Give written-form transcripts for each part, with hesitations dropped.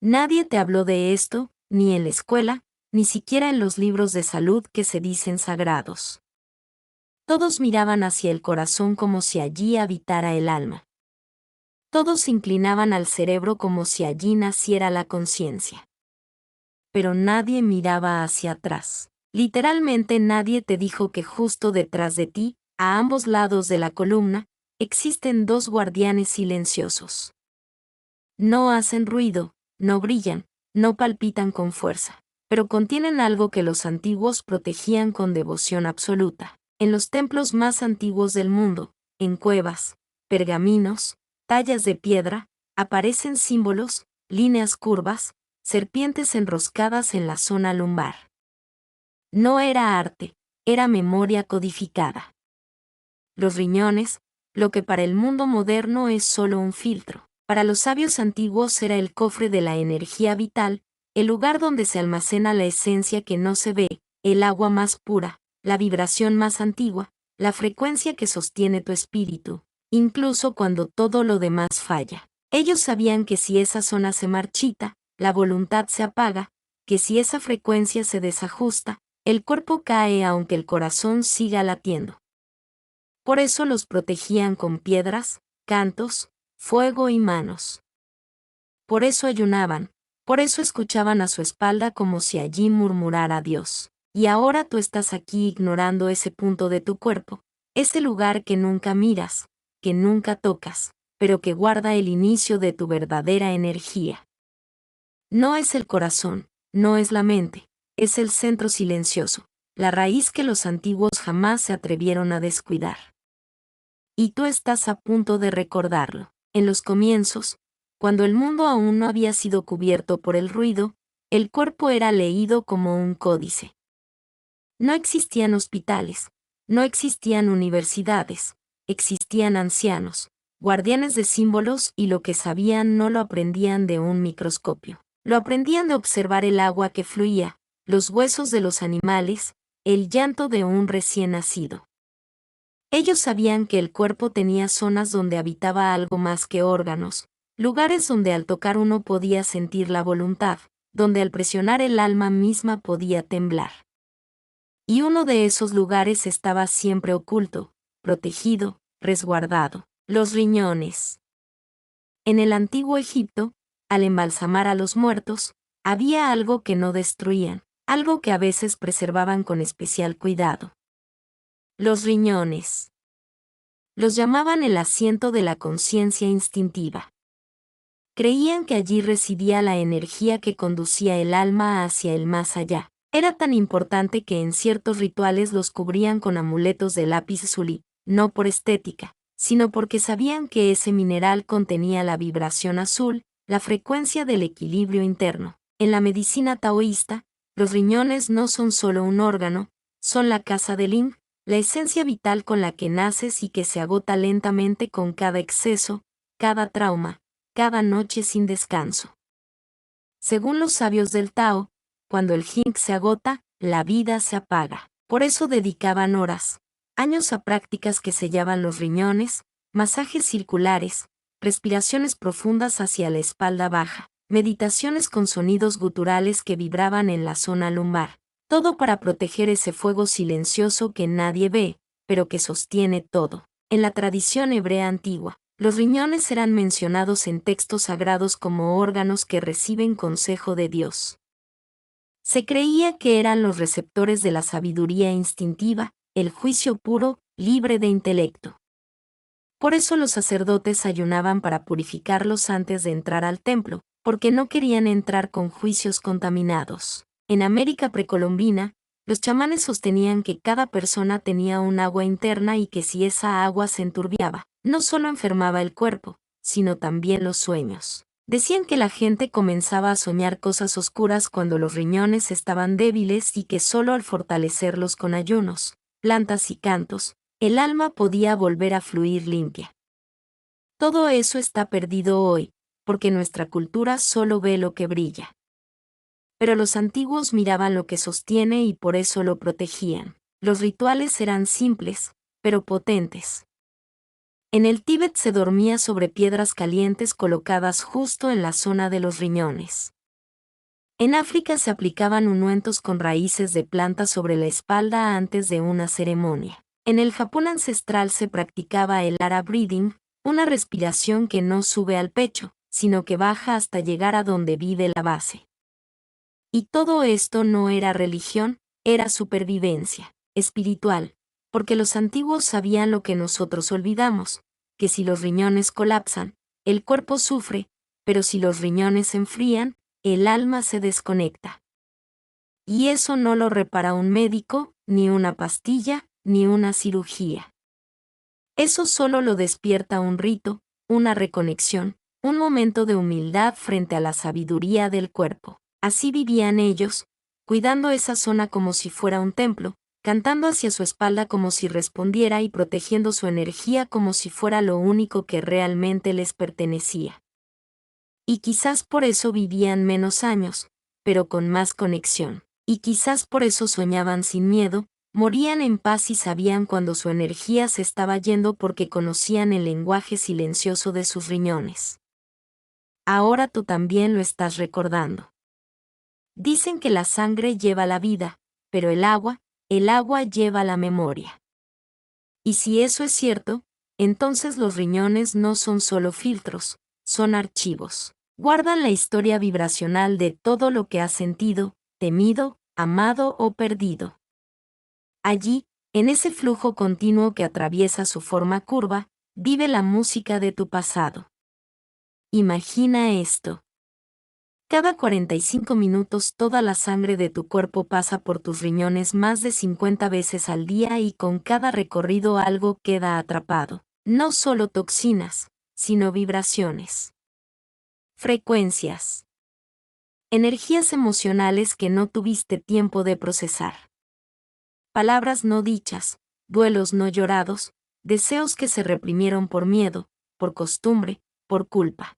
Nadie te habló de esto, ni en la escuela, ni siquiera en los libros de salud que se dicen sagrados. Todos miraban hacia el corazón como si allí habitara el alma. Todos se inclinaban al cerebro como si allí naciera la conciencia. Pero nadie miraba hacia atrás. Literalmente nadie te dijo que justo detrás de ti, a ambos lados de la columna, existen dos guardianes silenciosos. No hacen ruido, no brillan, no palpitan con fuerza, pero contienen algo que los antiguos protegían con devoción absoluta. En los templos más antiguos del mundo, en cuevas, pergaminos, tallas de piedra, aparecen símbolos, líneas curvas, serpientes enroscadas en la zona lumbar. No era arte, era memoria codificada. Los riñones, lo que para el mundo moderno es solo un filtro, para los sabios antiguos era el cofre de la energía vital, el lugar donde se almacena la esencia que no se ve, el agua más pura, la vibración más antigua, la frecuencia que sostiene tu espíritu, incluso cuando todo lo demás falla. Ellos sabían que si esa zona se marchita, la voluntad se apaga, que si esa frecuencia se desajusta, el cuerpo cae aunque el corazón siga latiendo. Por eso los protegían con piedras, cantos, fuego y manos. Por eso ayunaban, por eso escuchaban a su espalda como si allí murmurara Dios. Y ahora tú estás aquí ignorando ese punto de tu cuerpo, ese lugar que nunca miras, que nunca tocas, pero que guarda el inicio de tu verdadera energía. No es el corazón, no es la mente, es el centro silencioso, la raíz que los antiguos jamás se atrevieron a descuidar. Y tú estás a punto de recordarlo. En los comienzos, cuando el mundo aún no había sido cubierto por el ruido, el cuerpo era leído como un códice. No existían hospitales, no existían universidades, existían ancianos, guardianes de símbolos y lo que sabían no lo aprendían de un microscopio. Lo aprendían de observar el agua que fluía, los huesos de los animales, el llanto de un recién nacido. Ellos sabían que el cuerpo tenía zonas donde habitaba algo más que órganos, lugares donde al tocar uno podía sentir la voluntad, donde al presionar el alma misma podía temblar. Y uno de esos lugares estaba siempre oculto, protegido, resguardado: los riñones. En el antiguo Egipto, al embalsamar a los muertos, había algo que no destruían, algo que a veces preservaban con especial cuidado. Los riñones. Los llamaban el asiento de la conciencia instintiva. Creían que allí residía la energía que conducía el alma hacia el más allá. Era tan importante que en ciertos rituales los cubrían con amuletos de lápiz azulí, no por estética, sino porque sabían que ese mineral contenía la vibración azul, la frecuencia del equilibrio interno. En la medicina taoísta, los riñones no son solo un órgano, son la casa del yin, la esencia vital con la que naces y que se agota lentamente con cada exceso, cada trauma, cada noche sin descanso. Según los sabios del Tao, cuando el yin se agota, la vida se apaga. Por eso dedicaban horas, años a prácticas que sellaban los riñones, masajes circulares, respiraciones profundas hacia la espalda baja, meditaciones con sonidos guturales que vibraban en la zona lumbar. Todo para proteger ese fuego silencioso que nadie ve, pero que sostiene todo. En la tradición hebrea antigua, los riñones eran mencionados en textos sagrados como órganos que reciben consejo de Dios. Se creía que eran los receptores de la sabiduría instintiva, el juicio puro, libre de intelecto. Por eso los sacerdotes ayunaban para purificarlos antes de entrar al templo, porque no querían entrar con juicios contaminados. En América precolombina, los chamanes sostenían que cada persona tenía un agua interna y que si esa agua se enturbiaba, no solo enfermaba el cuerpo, sino también los sueños. Decían que la gente comenzaba a soñar cosas oscuras cuando los riñones estaban débiles y que solo al fortalecerlos con ayunos, plantas y cantos, el alma podía volver a fluir limpia. Todo eso está perdido hoy, porque nuestra cultura solo ve lo que brilla. Pero los antiguos miraban lo que sostiene y por eso lo protegían. Los rituales eran simples, pero potentes. En el Tíbet se dormía sobre piedras calientes colocadas justo en la zona de los riñones. En África se aplicaban ungüentos con raíces de plantas sobre la espalda antes de una ceremonia. En el Japón ancestral se practicaba el Hara breathing, una respiración que no sube al pecho, sino que baja hasta llegar a donde vive la base. Y todo esto no era religión, era supervivencia espiritual, porque los antiguos sabían lo que nosotros olvidamos, que si los riñones colapsan, el cuerpo sufre, pero si los riñones se enfrían, el alma se desconecta. Y eso no lo repara un médico, ni una pastilla, ni una cirugía. Eso solo lo despierta un rito, una reconexión, un momento de humildad frente a la sabiduría del cuerpo. Así vivían ellos, cuidando esa zona como si fuera un templo, cantando hacia su espalda como si respondiera y protegiendo su energía como si fuera lo único que realmente les pertenecía. Y quizás por eso vivían menos años, pero con más conexión. Y quizás por eso soñaban sin miedo, morían en paz y sabían cuando su energía se estaba yendo porque conocían el lenguaje silencioso de sus riñones. Ahora tú también lo estás recordando. Dicen que la sangre lleva la vida, pero el agua lleva la memoria. Y si eso es cierto, entonces los riñones no son solo filtros, son archivos. Guardan la historia vibracional de todo lo que has sentido, temido, amado o perdido. Allí, en ese flujo continuo que atraviesa su forma curva, vive la música de tu pasado. Imagina esto. Cada 45 minutos toda la sangre de tu cuerpo pasa por tus riñones más de 50 veces al día y con cada recorrido algo queda atrapado. No solo toxinas, sino vibraciones. Frecuencias. Energías emocionales que no tuviste tiempo de procesar. Palabras no dichas, duelos no llorados, deseos que se reprimieron por miedo, por costumbre, por culpa.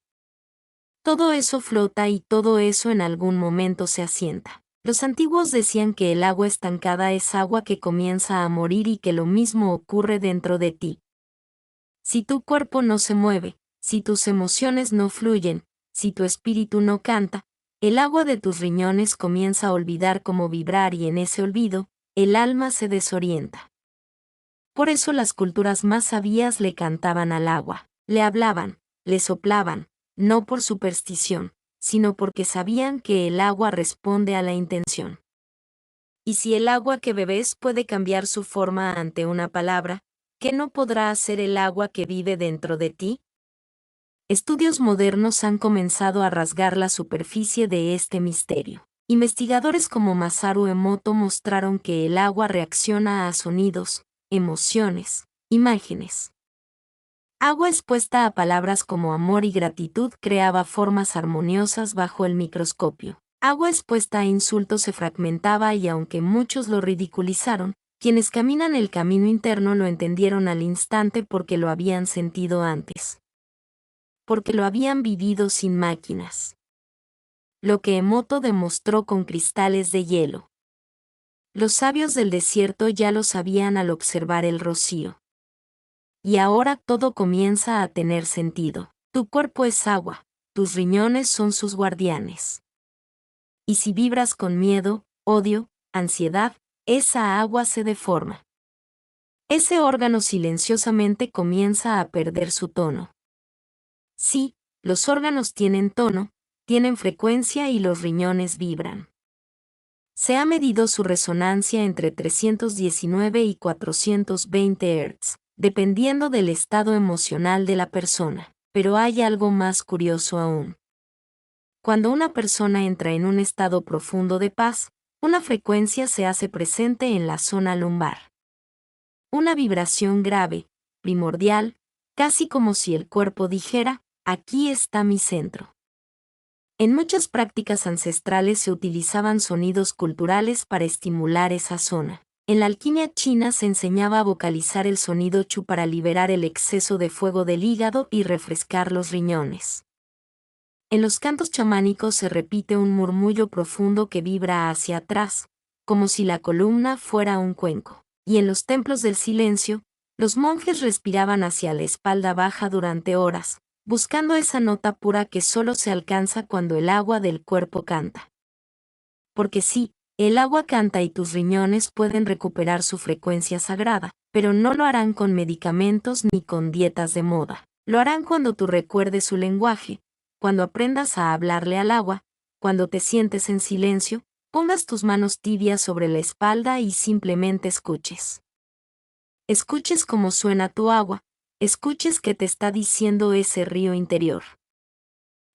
Todo eso flota y todo eso en algún momento se asienta. Los antiguos decían que el agua estancada es agua que comienza a morir y que lo mismo ocurre dentro de ti. Si tu cuerpo no se mueve, si tus emociones no fluyen, si tu espíritu no canta, el agua de tus riñones comienza a olvidar cómo vibrar y en ese olvido, el alma se desorienta. Por eso las culturas más sabias le cantaban al agua, le hablaban, le soplaban, no por superstición, sino porque sabían que el agua responde a la intención. Y si el agua que bebes puede cambiar su forma ante una palabra, ¿qué no podrá hacer el agua que vive dentro de ti? Estudios modernos han comenzado a rasgar la superficie de este misterio. Investigadores como Masaru Emoto mostraron que el agua reacciona a sonidos, emociones, imágenes. Agua expuesta a palabras como amor y gratitud creaba formas armoniosas bajo el microscopio. Agua expuesta a insultos se fragmentaba y aunque muchos lo ridiculizaron, quienes caminan el camino interno lo entendieron al instante porque lo habían sentido antes. Porque lo habían vivido sin máquinas. Lo que Emoto demostró con cristales de hielo. Los sabios del desierto ya lo sabían al observar el rocío. Y ahora todo comienza a tener sentido. Tu cuerpo es agua, tus riñones son sus guardianes. Y si vibras con miedo, odio, ansiedad, esa agua se deforma. Ese órgano silenciosamente comienza a perder su tono. Sí, los órganos tienen tono, tienen frecuencia y los riñones vibran. Se ha medido su resonancia entre 319 y 420 Hz, dependiendo del estado emocional de la persona. Pero hay algo más curioso aún. Cuando una persona entra en un estado profundo de paz, una frecuencia se hace presente en la zona lumbar. Una vibración grave, primordial, casi como si el cuerpo dijera, aquí está mi centro. En muchas prácticas ancestrales se utilizaban sonidos culturales para estimular esa zona. En la alquimia china se enseñaba a vocalizar el sonido chu para liberar el exceso de fuego del hígado y refrescar los riñones. En los cantos chamánicos se repite un murmullo profundo que vibra hacia atrás, como si la columna fuera un cuenco. Y en los templos del silencio, Los monjes respiraban hacia la espalda baja durante horas, buscando esa nota pura que solo se alcanza cuando el agua del cuerpo canta. Porque sí, el agua canta y tus riñones pueden recuperar su frecuencia sagrada, pero no lo harán con medicamentos ni con dietas de moda. Lo harán cuando tú recuerdes su lenguaje, cuando aprendas a hablarle al agua, cuando te sientes en silencio, pongas tus manos tibias sobre la espalda y simplemente escuches. Escuches cómo suena tu agua, escuches qué te está diciendo ese río interior.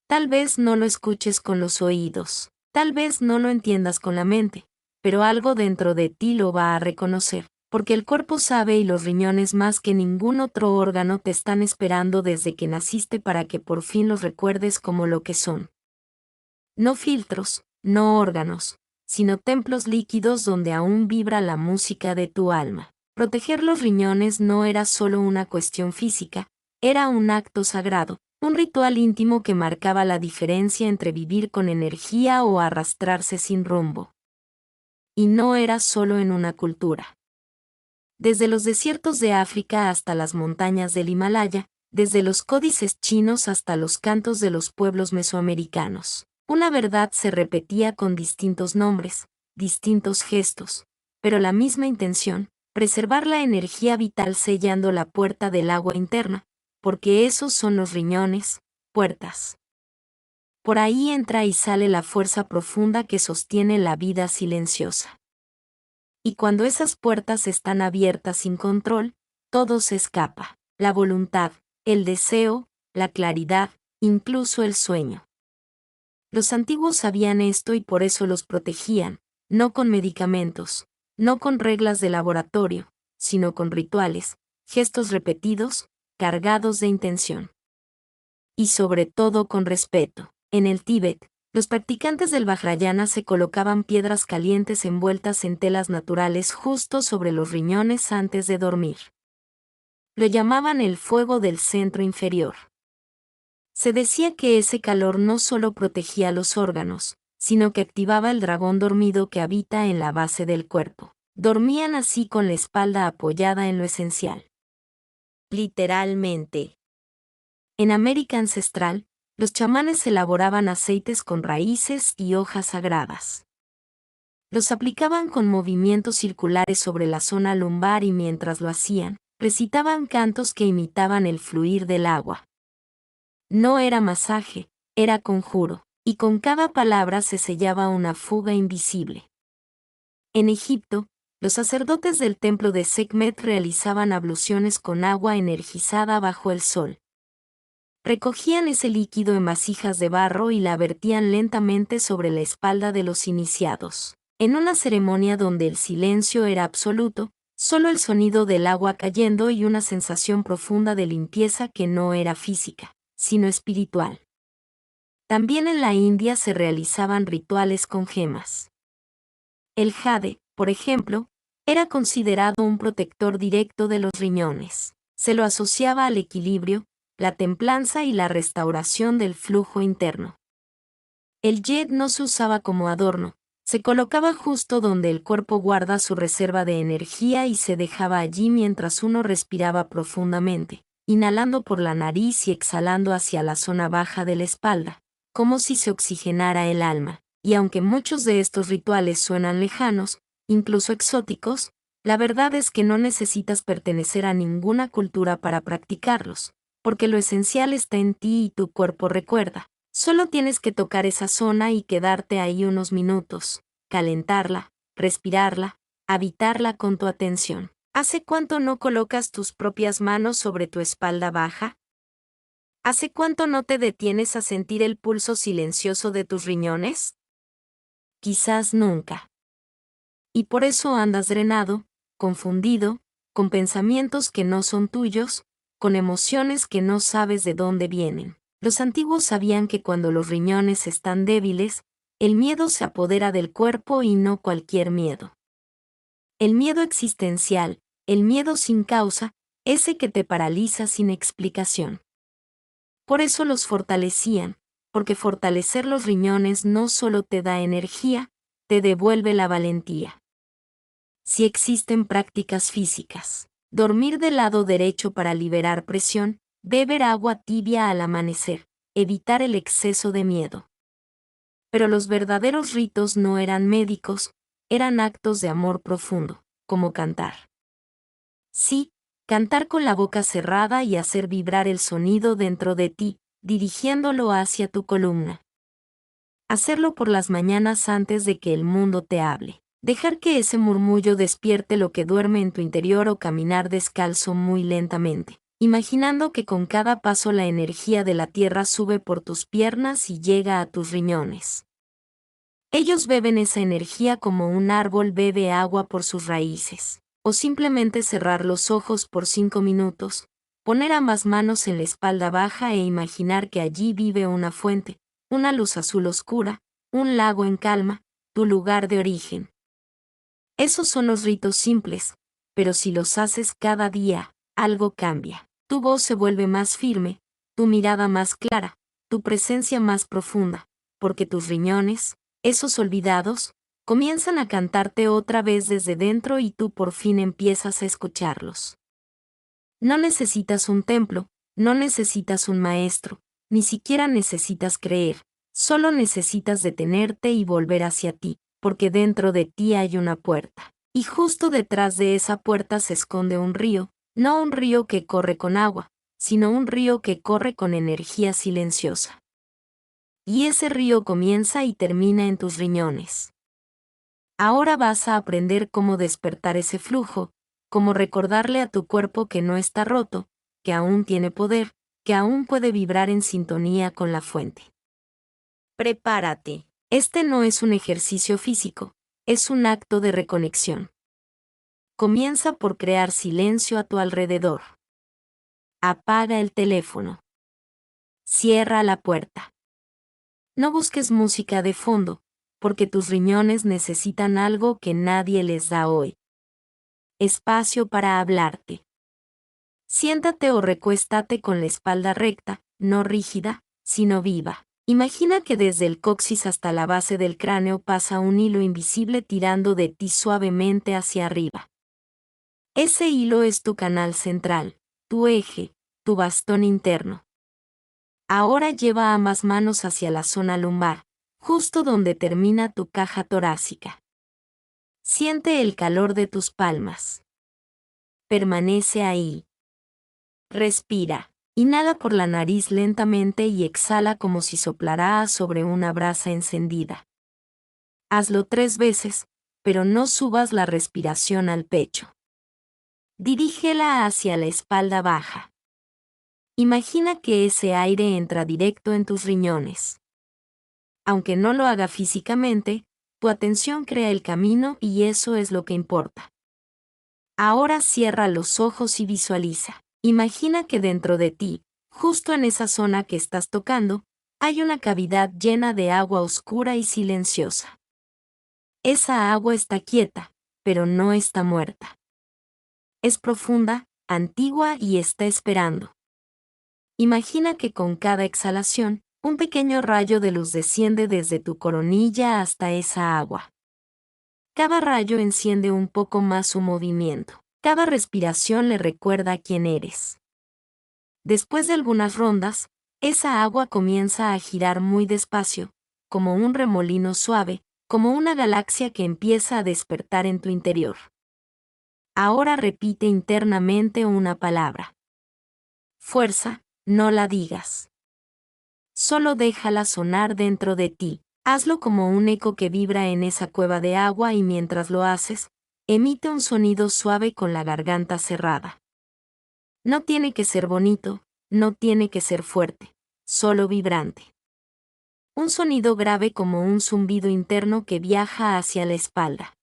Tal vez no lo escuches con los oídos, tal vez no lo entiendas con la mente, pero algo dentro de ti lo va a reconocer, porque el cuerpo sabe y los riñones más que ningún otro órgano te están esperando desde que naciste para que por fin los recuerdes como lo que son. No filtros, no órganos, sino templos líquidos donde aún vibra la música de tu alma. Proteger los riñones no era solo una cuestión física, era un acto sagrado, un ritual íntimo que marcaba la diferencia entre vivir con energía o arrastrarse sin rumbo. Y no era solo en una cultura. Desde los desiertos de África hasta las montañas del Himalaya, desde los códices chinos hasta los cantos de los pueblos mesoamericanos, una verdad se repetía con distintos nombres, distintos gestos, pero la misma intención: preservar la energía vital sellando la puerta del agua interna, porque esos son los riñones, puertas. Por ahí entra y sale la fuerza profunda que sostiene la vida silenciosa. Y cuando esas puertas están abiertas sin control, todo se escapa: la voluntad, el deseo, la claridad, incluso el sueño. Los antiguos sabían esto y por eso los protegían, no con medicamentos, no con reglas de laboratorio, sino con rituales, gestos repetidos, cargados de intención. Y sobre todo con respeto. En el Tíbet, los practicantes del Vajrayana se colocaban piedras calientes envueltas en telas naturales justo sobre los riñones antes de dormir. Lo llamaban el fuego del centro inferior. Se decía que ese calor no solo protegía los órganos, sino que activaba el dragón dormido que habita en la base del cuerpo. Dormían así con la espalda apoyada en lo esencial. Literalmente. En América ancestral, los chamanes elaboraban aceites con raíces y hojas sagradas. Los aplicaban con movimientos circulares sobre la zona lumbar y mientras lo hacían, recitaban cantos que imitaban el fluir del agua. No era masaje, era conjuro, y con cada palabra se sellaba una fuga invisible. En Egipto, los sacerdotes del templo de Sekhmet realizaban abluciones con agua energizada bajo el sol. Recogían ese líquido en vasijas de barro y la vertían lentamente sobre la espalda de los iniciados. En una ceremonia donde el silencio era absoluto, solo el sonido del agua cayendo y una sensación profunda de limpieza que no era física, sino espiritual. También en la India se realizaban rituales con gemas. El jade, por ejemplo, era considerado un protector directo de los riñones. Se lo asociaba al equilibrio, la templanza y la restauración del flujo interno. El jed no se usaba como adorno, se colocaba justo donde el cuerpo guarda su reserva de energía y se dejaba allí mientras uno respiraba profundamente, inhalando por la nariz y exhalando hacia la zona baja de la espalda, como si se oxigenara el alma. Y aunque muchos de estos rituales suenan lejanos, incluso exóticos, la verdad es que no necesitas pertenecer a ninguna cultura para practicarlos, porque lo esencial está en ti y tu cuerpo recuerda. Solo tienes que tocar esa zona y quedarte ahí unos minutos, calentarla, respirarla, habitarla con tu atención. ¿Hace cuánto no colocas tus propias manos sobre tu espalda baja? ¿Hace cuánto no te detienes a sentir el pulso silencioso de tus riñones? Quizás nunca. Y por eso andas drenado, confundido, con pensamientos que no son tuyos, con emociones que no sabes de dónde vienen. Los antiguos sabían que cuando los riñones están débiles, el miedo se apodera del cuerpo y no cualquier miedo. El miedo existencial, el miedo sin causa, ese que te paraliza sin explicación. Por eso los fortalecían, porque fortalecer los riñones no solo te da energía, te devuelve la valentía. Si existen prácticas físicas, Dormir del lado derecho para liberar presión, beber agua tibia al amanecer, evitar el exceso de miedo. Pero los verdaderos ritos no eran médicos, eran actos de amor profundo, como cantar. Sí, cantar con la boca cerrada y hacer vibrar el sonido dentro de ti, dirigiéndolo hacia tu columna. Hacerlo por las mañanas antes de que el mundo te hable. Dejar que ese murmullo despierte lo que duerme en tu interior o caminar descalzo muy lentamente, imaginando que con cada paso la energía de la tierra sube por tus piernas y llega a tus riñones. Ellos beben esa energía como un árbol bebe agua por sus raíces. O simplemente cerrar los ojos por 5 minutos, poner ambas manos en la espalda baja e imaginar que allí vive una fuente, una luz azul oscura, un lago en calma, tu lugar de origen. Esos son los ritos simples, pero si los haces cada día, algo cambia. Tu voz se vuelve más firme, tu mirada más clara, tu presencia más profunda, porque tus riñones, esos olvidados, comienzan a cantarte otra vez desde dentro y tú por fin empiezas a escucharlos. No necesitas un templo, no necesitas un maestro, ni siquiera necesitas creer, solo necesitas detenerte y volver hacia ti, porque dentro de ti hay una puerta. Y justo detrás de esa puerta se esconde un río, no un río que corre con agua, sino un río que corre con energía silenciosa. Y ese río comienza y termina en tus riñones. Ahora vas a aprender cómo despertar ese flujo, cómo recordarle a tu cuerpo que no está roto, que aún tiene poder, que aún puede vibrar en sintonía con la fuente. Prepárate. Este no es un ejercicio físico, es un acto de reconexión. Comienza por crear silencio a tu alrededor. Apaga el teléfono. Cierra la puerta. No busques música de fondo, porque tus riñones necesitan algo que nadie les da hoy. Espacio para hablarte. Siéntate o recuéstate con la espalda recta, no rígida, sino viva. Imagina que desde el coxis hasta la base del cráneo pasa un hilo invisible tirando de ti suavemente hacia arriba. Ese hilo es tu canal central, tu eje, tu bastón interno. Ahora lleva ambas manos hacia la zona lumbar, justo donde termina tu caja torácica. Siente el calor de tus palmas. Permanece ahí. Respira. Inhala por la nariz lentamente y exhala como si soplara sobre una brasa encendida. Hazlo 3 veces, pero no subas la respiración al pecho. Dirígela hacia la espalda baja. Imagina que ese aire entra directo en tus riñones. Aunque no lo haga físicamente, tu atención crea el camino y eso es lo que importa. Ahora cierra los ojos y visualiza. Imagina que dentro de ti, justo en esa zona que estás tocando, hay una cavidad llena de agua oscura y silenciosa. Esa agua está quieta, pero no está muerta. Es profunda, antigua y está esperando. Imagina que con cada exhalación, un pequeño rayo de luz desciende desde tu coronilla hasta esa agua. Cada rayo enciende un poco más su movimiento. Cada respiración le recuerda quién eres. Después de algunas rondas, esa agua comienza a girar muy despacio, como un remolino suave, como una galaxia que empieza a despertar en tu interior. Ahora repite internamente una palabra. Fuerza, no la digas. Solo déjala sonar dentro de ti. Hazlo como un eco que vibra en esa cueva de agua y mientras lo haces, emite un sonido suave con la garganta cerrada. No tiene que ser bonito, no tiene que ser fuerte, solo vibrante. Un sonido grave como un zumbido interno que viaja hacia la espalda.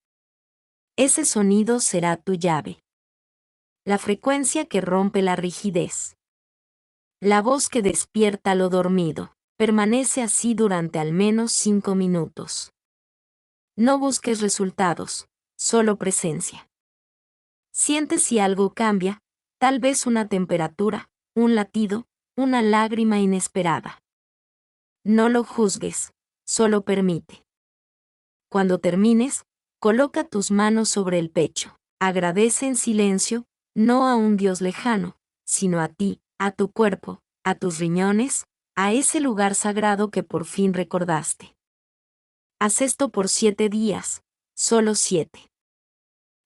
Ese sonido será tu llave. La frecuencia que rompe la rigidez. La voz que despierta lo dormido. Permanece así durante al menos 5 minutos. No busques resultados, solo presencia. Siente si algo cambia, tal vez una temperatura, un latido, una lágrima inesperada. No lo juzgues, solo permite. Cuando termines, coloca tus manos sobre el pecho. Agradece en silencio, no a un Dios lejano, sino a ti, a tu cuerpo, a tus riñones, a ese lugar sagrado que por fin recordaste. Haz esto por 7 días, solo 7.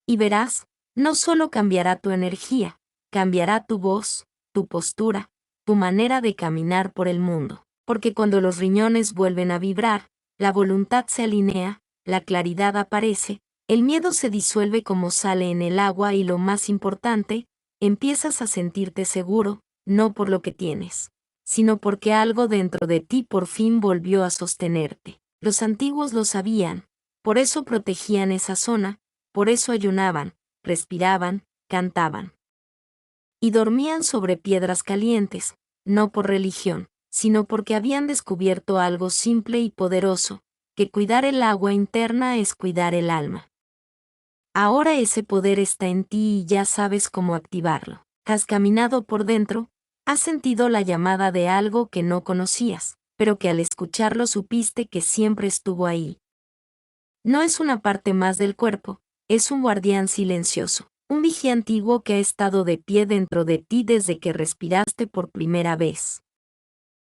Y verás, no solo cambiará tu energía, cambiará tu voz, tu postura, tu manera de caminar por el mundo. Porque cuando los riñones vuelven a vibrar, la voluntad se alinea, la claridad aparece, el miedo se disuelve como sale en el agua y lo más importante, empiezas a sentirte seguro, no por lo que tienes, sino porque algo dentro de ti por fin volvió a sostenerte. Los antiguos lo sabían, por eso protegían esa zona, por eso ayunaban, respiraban, cantaban. Y dormían sobre piedras calientes, no por religión, sino porque habían descubierto algo simple y poderoso, que cuidar el agua interna es cuidar el alma. Ahora ese poder está en ti y ya sabes cómo activarlo. Has caminado por dentro, has sentido la llamada de algo que no conocías, pero que al escucharlo supiste que siempre estuvo ahí. No es una parte más del cuerpo, es un guardián silencioso, un vigía antiguo que ha estado de pie dentro de ti desde que respiraste por primera vez.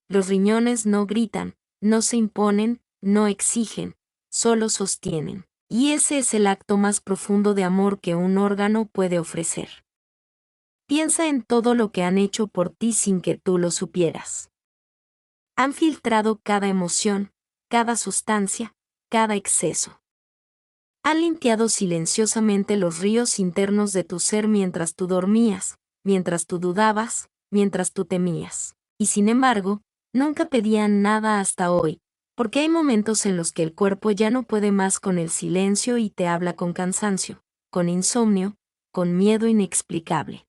Los riñones no gritan, no se imponen, no exigen, solo sostienen. Y ese es el acto más profundo de amor que un órgano puede ofrecer. Piensa en todo lo que han hecho por ti sin que tú lo supieras. Han filtrado cada emoción, cada sustancia, cada exceso. Han limpiado silenciosamente los ríos internos de tu ser mientras tú dormías, mientras tú dudabas, mientras tú temías. Y sin embargo, nunca pedían nada hasta hoy, porque hay momentos en los que el cuerpo ya no puede más con el silencio y te habla con cansancio, con insomnio, con miedo inexplicable.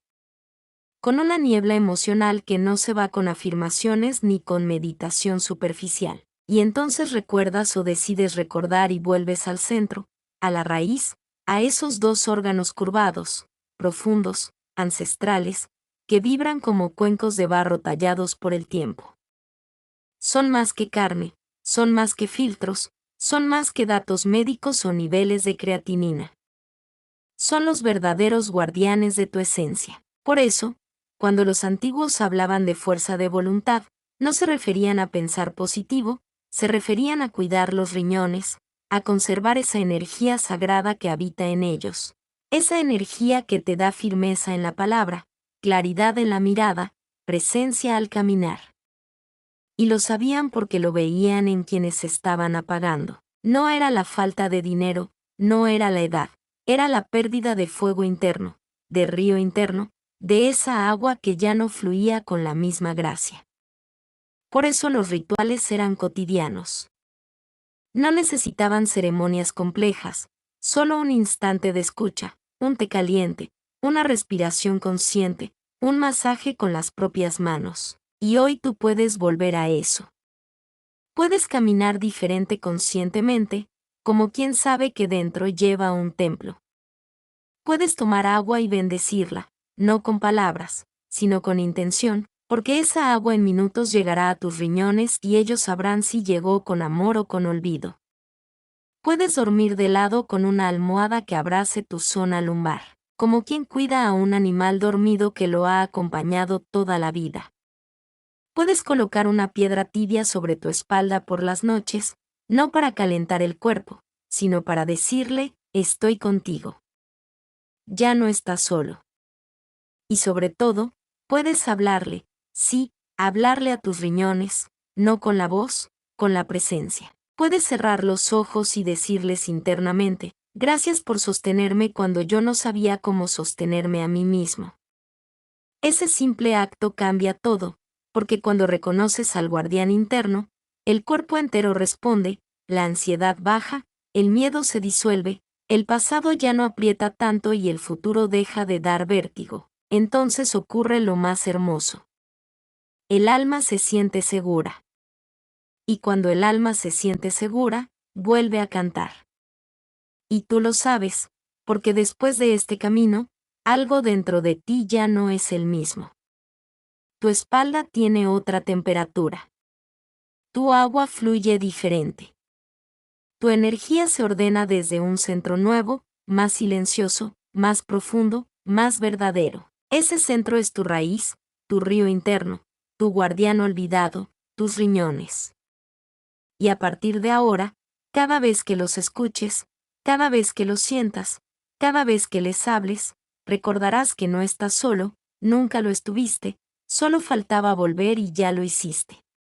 Con una niebla emocional que no se va con afirmaciones ni con meditación superficial. Y entonces recuerdas o decides recordar y vuelves al centro, a la raíz, a esos dos órganos curvados, profundos, ancestrales, que vibran como cuencos de barro tallados por el tiempo. Son más que carne, son más que filtros, son más que datos médicos o niveles de creatinina. Son los verdaderos guardianes de tu esencia. Por eso, cuando los antiguos hablaban de fuerza de voluntad, no se referían a pensar positivo, se referían a cuidar los riñones, a conservar esa energía sagrada que habita en ellos. Esa energía que te da firmeza en la palabra, claridad en la mirada, presencia al caminar. Y lo sabían porque lo veían en quienes se estaban apagando. No era la falta de dinero, no era la edad, era la pérdida de fuego interno, de río interno, de esa agua que ya no fluía con la misma gracia. Por eso los rituales eran cotidianos. No necesitaban ceremonias complejas, solo un instante de escucha, un té caliente, una respiración consciente, un masaje con las propias manos. Y hoy tú puedes volver a eso. Puedes caminar diferente conscientemente, como quien sabe que dentro lleva un templo. Puedes tomar agua y bendecirla, no con palabras, sino con intención, porque esa agua en minutos llegará a tus riñones y ellos sabrán si llegó con amor o con olvido. Puedes dormir de lado con una almohada que abrace tu zona lumbar, como quien cuida a un animal dormido que lo ha acompañado toda la vida. Puedes colocar una piedra tibia sobre tu espalda por las noches, no para calentar el cuerpo, sino para decirle, estoy contigo. Ya no estás solo. Y sobre todo, puedes hablarle, sí, hablarle a tus riñones, no con la voz, con la presencia. Puedes cerrar los ojos y decirles internamente, gracias por sostenerme cuando yo no sabía cómo sostenerme a mí mismo. Ese simple acto cambia todo, porque cuando reconoces al guardián interno, el cuerpo entero responde, la ansiedad baja, el miedo se disuelve, el pasado ya no aprieta tanto y el futuro deja de dar vértigo. Entonces ocurre lo más hermoso. El alma se siente segura. Y cuando el alma se siente segura, vuelve a cantar. Y tú lo sabes, porque después de este camino, algo dentro de ti ya no es el mismo. Tu espalda tiene otra temperatura. Tu agua fluye diferente. Tu energía se ordena desde un centro nuevo, más silencioso, más profundo, más verdadero. Ese centro es tu raíz, tu río interno, tu guardián olvidado, tus riñones. Y a partir de ahora, cada vez que los escuches, cada vez que los sientas, cada vez que les hables, recordarás que no estás solo, nunca lo estuviste, solo faltaba volver y ya lo hiciste.